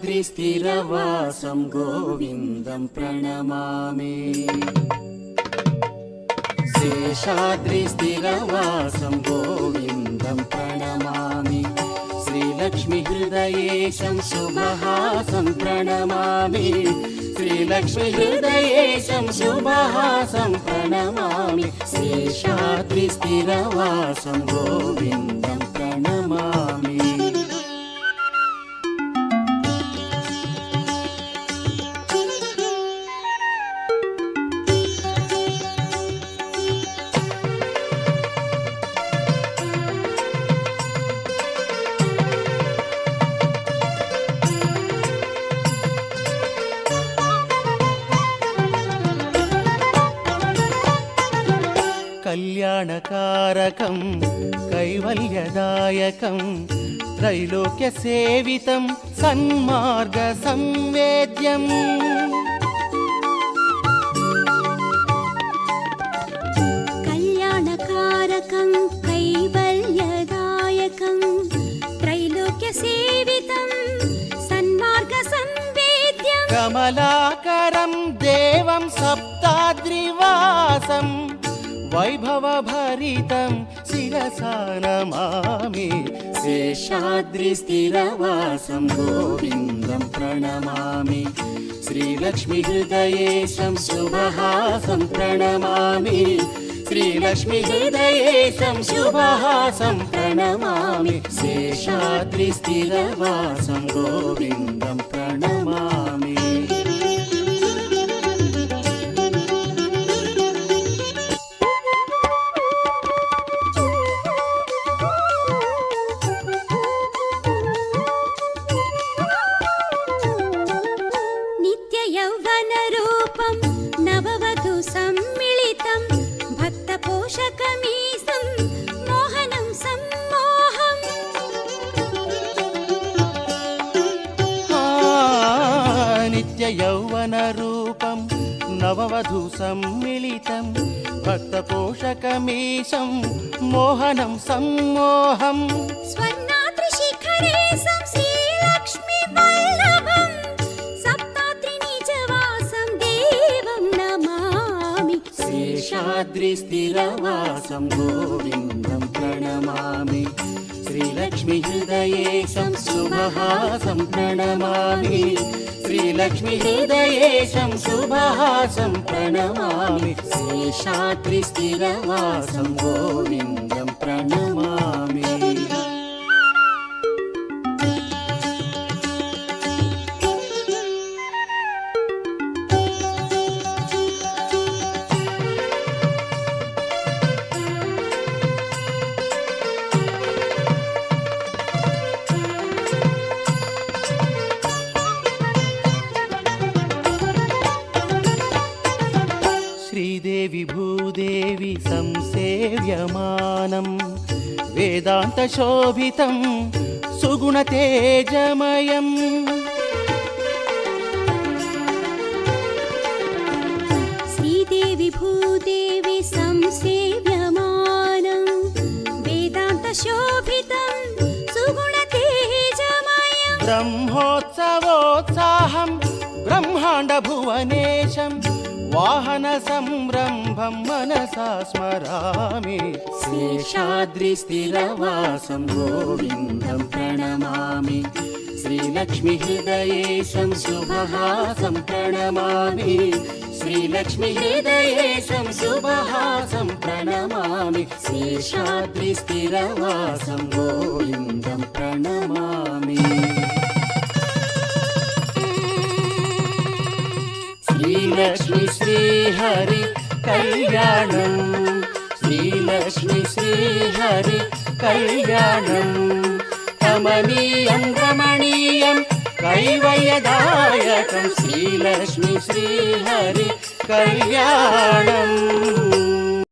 शेषाद्रिस्थिरवासं गोविन्दं प्रणमामि शेषाद्रिस्थिरवासं गोविन्दं प्रणमामि श्रीलक्ष्मीहृदयेशं शुभहासं प्रणमामि श्रीलक्ष्मीहृदयेशं शुभहासं प्रणमामि शेषाद्रिस्थिरवासं गोविन्दं प्रणमामि कल्याणकारकं कैवल्यदायकं त्रैलोक्यसेवितं सन्मार्गसंवेद्यम् कल्याणकारकं कैवल्यदायकं त्रैलोक्यसेवितं सन्मार्गसंवेद्यम् कमलाकरं देवं सप्ताद्रिवासं वैभवभरितं शिरसा नमामि शेषाद्रिस्थिरवासं गोविन्दं प्रणमामि श्रीलक्ष्मीहृदयेशं शुभहासं प्रणमामि श्रीलक्ष्मीहृदयेशं शुभहासं प्रणमामि शेषाद्रिस्थिरवासं गोविन्दं प्रणमामि नित्ययौवनरूपं नववधू सम्मिलितं भक्तपोषकमीशं मोहनं सम्मोहम् नित्ययौवनरूपं नववधू सम्मिलितं भक्तपोषकमीशं मोहनं सम्मोहम् स्वर्णाद्रिशिखरे श्रीलक्ष्मीवल्लभं सप्ताद्रिनिजवासं देवं नमामि शेषाद्रिस्थिरवासं गोविन्दं प्रणमामि श्रीलक्ष्मीहृदयेशं शुभहासं प्रणमामि श्रीलक्ष्मीहृदयेशं शुभहासं प्रणमामि शेषाद्रिस्थिरवासं गोविन्दं प्रणमामि श्रीदेवी भूदेवी संसेव्यमानं वेदान्तशोभितं सुगुणतेजमयम् श्रीदेवी भूदेवी संसेव्यमानं वेदान्तशोभितं सुगुणतेजमयम् ब्रह्मोत्सवोत्साहं ब्रह्माण्डभुवनेशं वाहनसंरम्भं मनसा स्मरामि शेषाद्रिस्थिरवासं गोविन्दं प्रणमामि श्रीलक्ष्मीहृदयेशं शुभहासं प्रणमामि श्रीलक्ष्मीहृदयेशं शुभहासं प्रणमामि शेषाद्रिस्थिरवासं गोविन्दं प्रणमामि श्रीलक्ष्मी श्रीहरि कल्याणं श्रीलक्ष्मी श्रीहरि कल्याणं कमनीयं रमणीयं कैवल्यदायकं श्रीलक्ष्मी श्रीहरि कल्याणम्।